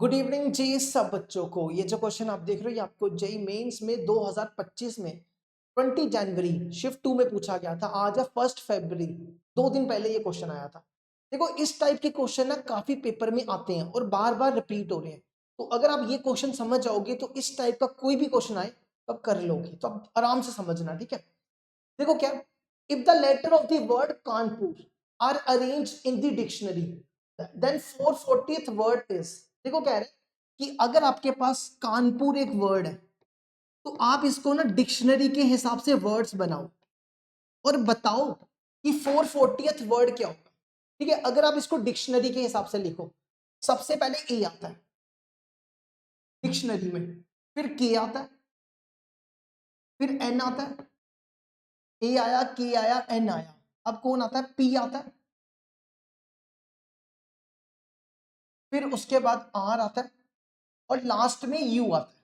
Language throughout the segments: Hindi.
गुड इवनिंग जी सब बच्चों को। ये जो क्वेश्चन आप देख रहे हो ये आपको जेई मेंस में 2025 में 20 जनवरी शिफ्ट 2 में पूछा गया था। आज है 1 फरवरी, 2 दिन पहले ये क्वेश्चन आया था। देखो इस टाइप के क्वेश्चन ना काफी पेपर में आते हैं और बार बार रिपीट हो रहे हैं। तो अगर आप ये क्वेश्चन समझ जाओगे तो इस टाइप का कोई भी क्वेश्चन आए तो आप कर लोगे। तो आप आराम से समझना, ठीक है। देखो क्या, if the letter of the word Kanpur are arranged in the dictionary then 440th word is. देखो कह रहे हैं कि अगर आपके पास कानपुर एक वर्ड है तो आप इसको ना डिक्शनरी के हिसाब से वर्ड्स बनाओ और बताओ कि 440th वर्ड क्या होगा। ठीक है, अगर आप इसको डिक्शनरी के हिसाब से लिखो, सबसे पहले ए आता है डिक्शनरी में, फिर के आता है, फिर एन आता है, ए आया, के आया, एन आया, अब कौन आता है, पी आता है, फिर उसके बाद आर आता है और लास्ट में यू आता है।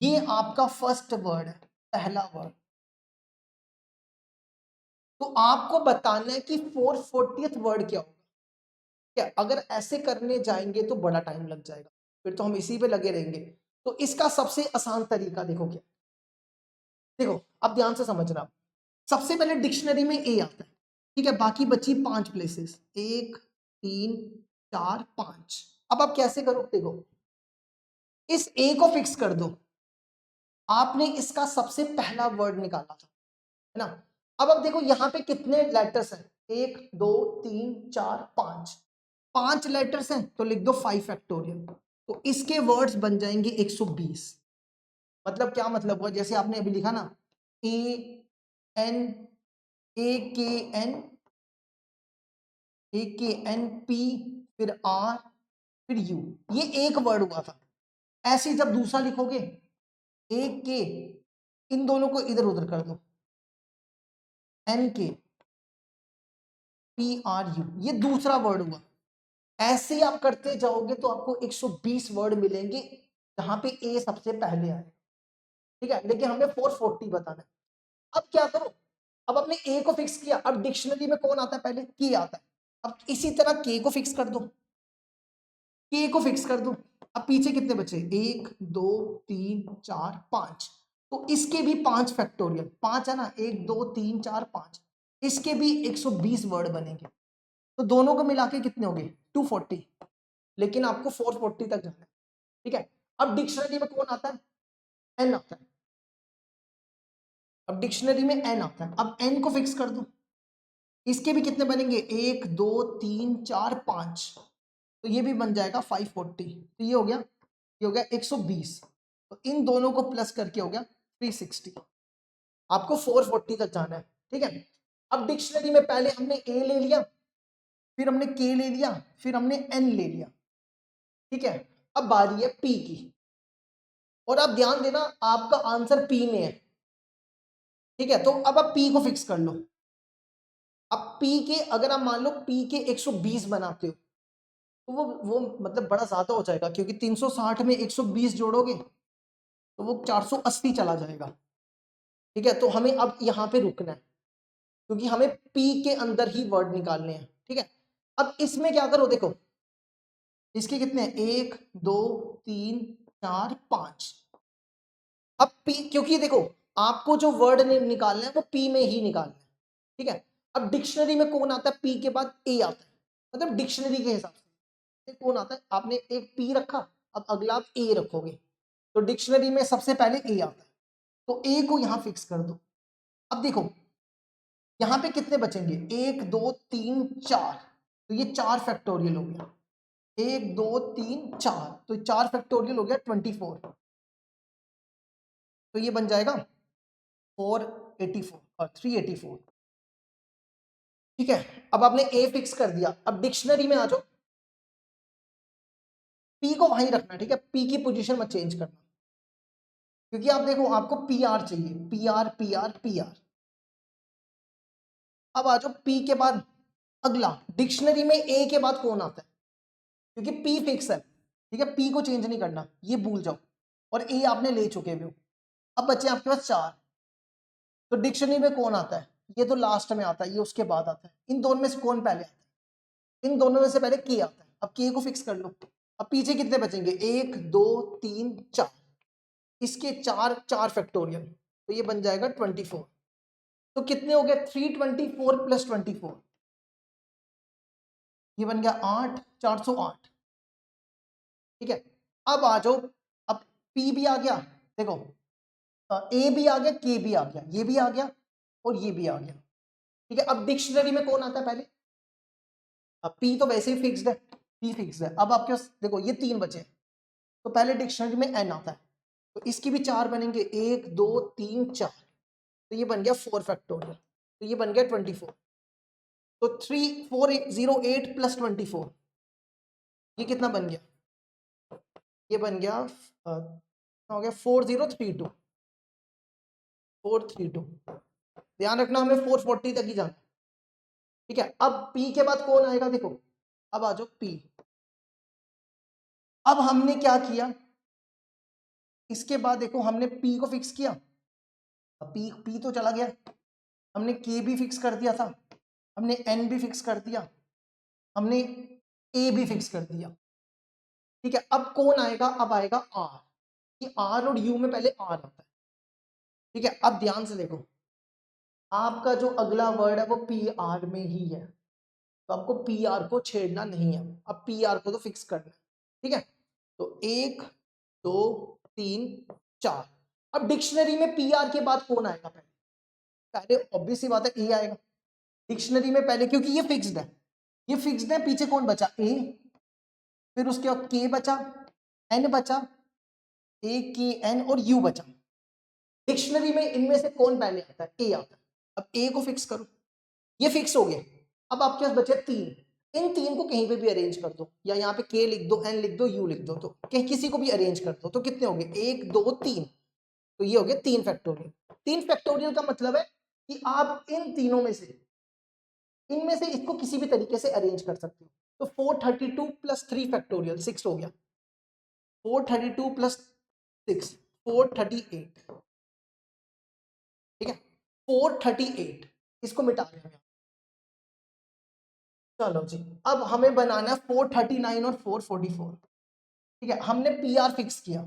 ये आपका फर्स्ट वर्ड है, पहला वर्ड। तो आपको बताना है कि 440th वर्ड क्या होगा। क्या अगर ऐसे करने जाएंगे तो बड़ा टाइम लग जाएगा, फिर तो हम इसी पे लगे रहेंगे। तो इसका सबसे आसान तरीका देखो क्या, देखो अब ध्यान से समझना। सबसे पहले डिक्शनरी में ए आता है, ठीक है, बाकी बची 5 प्लेसेस, 1 3 4 5। अब आप कैसे करो, देखो इस ए को फिक्स कर दो। आपने इसका सबसे पहला वर्ड निकाला था, है ना। अब देखो यहाँ पे कितने लेटर्स हैं, 1 2 3 4 5, 5 लेटर्स हैं तो लिख दो 5 फैक्टोरियल। तो इसके वर्ड्स बन जाएंगे 120। मतलब क्या मतलब हुआ, जैसे आपने अभी लिखा ना, ए एन, ए के एन, ए के एन पी, फिर आर, फिर यू, ये एक वर्ड हुआ था। ऐसे ही जब दूसरा लिखोगे, ए के, इन दोनों को इधर उधर कर दो, एन के पी आर यू, ये दूसरा वर्ड हुआ। ऐसे ही आप करते जाओगे तो आपको 120 वर्ड मिलेंगे जहां पे ए सबसे पहले आए, ठीक है। लेकिन हमें 440 बताना है। अब क्या करो, अब अपने ए को फिक्स किया, अब डिक्शनरी में कौन आता है, पहले के आता है। अब इसी तरह के को फिक्स कर दो, के को फिक्स कर दो। अब पीछे कितने बचे, 1 2 3 4 5। तो इसके भी 5 फैक्टोरियल, 5 है ना, 1 2 3 4 5, इसके भी 120 वर्ड बनेंगे। तो दोनों को मिला के कितने हो गए, 240। लेकिन आपको 440 तक जाना है, ठीक है। अब डिक्शनरी में कौन आता है, एन आता है। अब डिक्शनरी में एन आता है, अब एन को फिक्स कर दो। इसके भी कितने बनेंगे, 1 2 3 4 5, तो ये भी बन जाएगा 540। तो ये हो गया, ये हो गया 120। तो इन दोनों को प्लस करके हो गया 360। आपको 440 तक जाना है, ठीक है। अब डिक्शनरी में पहले हमने ए ले लिया, फिर हमने के ले लिया, फिर हमने एन ले लिया, ठीक है। अब बारी है पी की, और आप ध्यान देना आपका आंसर पी में है, ठीक है। तो अब आप पी को फिक्स कर लो। अब पी के, अगर आप मान लो पी के 120 बनाते हो तो वो मतलब बड़ा ज्यादा हो जाएगा, क्योंकि 360 में 120 जोड़ोगे तो वो 480 चला जाएगा, ठीक है। तो हमें अब यहाँ पे रुकना है क्योंकि हमें पी के अंदर ही वर्ड निकालने हैं, ठीक है। अब इसमें क्या करो, देखो इसके कितने हैं, 1 2 3 4 5। अब पी, क्योंकि देखो आपको जो वर्ड निकालना है वो पी में ही निकालना है, ठीक है। अब डिक्शनरी में कौन आता है, पी के बाद ए आता है, मतलब डिक्शनरी के हिसाब से कौन आता है। आपने एक पी रखा, अब अगला आप ए रखोगे, तो डिक्शनरी में सबसे पहले ए आता है, तो ए को यहां फिक्स कर दो। अब देखो यहां पे कितने बचेंगे, 1 2 3 4, तो ये 4 फैक्टोरियल हो गया, 1 2 3 4, तो 4 फैक्टोरियल हो गया 24। तो ये बन जाएगा 484 और 384, ठीक है। अब आपने ए फिक्स कर दिया, अब डिक्शनरी में आ जाओ, पी को वहीं रखना, ठीक है, पी की पोजीशन मत चेंज करना, क्योंकि आप देखो आपको पी आर चाहिए, P R P R P R. अब आ जाओ पी के बाद अगला, डिक्शनरी में ए के बाद कौन आता है, क्योंकि पी फिक्स है, ठीक है, पी को चेंज नहीं करना, ये भूल जाओ, और ए आपने ले चुके हो। अब बचे आपके पास 4, तो डिक्शनरी में कौन आता है, ये तो लास्ट में आता है, ये उसके बाद आता है। इन दोनों में से कौन पहले आता है, इन दोनों में से पहले के आता है। अब के को फिक्स कर लो, अब पीछे कितने बचेंगे, 1 2 3 4, इसके चार फैक्टोरियल, तो ये बन जाएगा 24। तो कितने हो गए, 324 प्लस 24, ये बन गया 8, 408। ठीक है, अब आ जाओ, अब P भी आ गया, देखो ए भी आ गया, के भी आ गया, ये भी आ गया और ये भी आ गया। ठीक है, अब डिक्शनरी में कौन आता है पहले, अब P तो वैसे ही फिक्स्ड है, P फिक्स्ड है। अब आपके पास देखो ये 3 बचे, तो पहले डिक्शनरी में N आता है, तो इसकी भी 4 बनेंगे, 1 2 3 4, तो ये बन गया 4 फैक्टोरियल, तो ये बन गया 24। तो 3408 प्लस 24, ये कितना बन गया, ये बन गया हो गया 4032, 432। ध्यान रखना हमें 440 तक ही जाना। ठीक है, अब P के बाद कौन आएगा, देखो अब आ जाओ P। अब हमने क्या किया, इसके बाद देखो हमने P को फिक्स किया, अब P तो चला गया, हमने K भी फिक्स कर दिया था, हमने N भी फिक्स कर दिया, हमने A भी फिक्स कर दिया। ठीक है, अब कौन आएगा, अब आएगा R, कि R और U में पहले R आता है। ठीक है, अब ध्यान से देखो, आपका जो अगला वर्ड है वो PR में ही है, तो आपको PR को छेड़ना नहीं है, अब PR को तो फिक्स करना है। ठीक है, तो 1 2 3 4। अब डिक्शनरी में PR के बाद कौन आएगा, पहले ऑब्वियस सी बात है A आएगा डिक्शनरी में पहले, क्योंकि ये फिक्स्ड है, ये फिक्स्ड है। पीछे कौन बचा, A, फिर उसके बाद K बचा, N बचा, A K N और U बचा। डिक्शनरी में इनमें से कौन पहले आता है, A आता है। अब A को फिक्स करो, ये फिक्स हो गया। अब आपके पास बचे 3, इन 3 को कहीं पे भी अरेंज कर दो, या यहाँ पे K लिख दो, N लिख दो, U लिख दो, तो कहीं किसी को भी अरेंज कर दो, तो कितने हो गए, 1 2 3, तो ये हो गया 3 फैक्टोरियल। 3 फैक्टोरियल का मतलब है कि आप इन तीनों में से, इनमें से इसको किसी भी तरीके से अरेंज कर सकते हो। तो 432 प्लस 3 फैक्टोरियल 6 हो गया, 432 प्लस 6 438। ठीक है, 438, इसको मिटा देंगे। चलो जी, अब हमें बनाना है 439 और 444। ठीक है, हमने PR फिक्स किया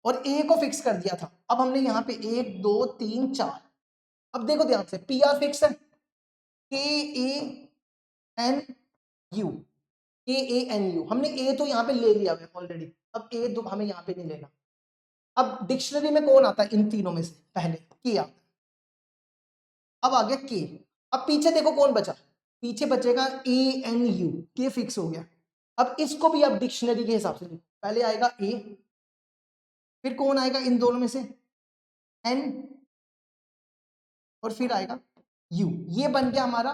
और A को फिक्स कर दिया था। अब हमने यहाँ पे 1 2 3 4, अब देखो ध्यान से, PR फिक्स है, KANU, KANU, हमने A तो यहाँ पे ले लिया है ऑलरेडी, अब A तो हमें यहाँ पे नहीं लेना। अब डिक्शनरी में कौन आता है इन तीनों में से, पहले K आता है। अब आ गया K, अब पीछे देखो कौन बचा, पीछे बचेगा ANU, K फिक्स हो गया। अब इसको भी आप डिक्शनरी के हिसाब से लिखो, पहले आएगा A, फिर कौन आएगा इन दोनों में से, N, और फिर आएगा U। ये बन गया हमारा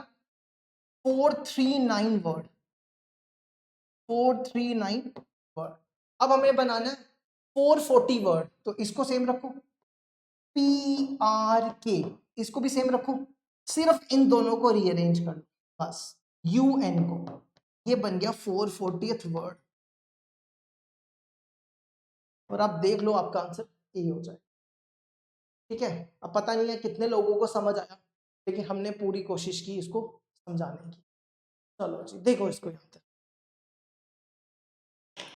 439 वर्ड, 439 वर्ड। अब हमें बनाना है 440 वर्ड, तो इसको सेम रखो, PRK, इसको भी सेम रखो, सिर्फ इन दोनों को रीअरेंज कर लो बस, UN को, ये बन गया 440th वर्ड। और आप देख लो आपका आंसर ए हो जाए। ठीक है, अब पता नहीं है कितने लोगों को समझ आया, लेकिन हमने पूरी कोशिश की इसको समझाने की। चलो जी, देखो इसको यहाँ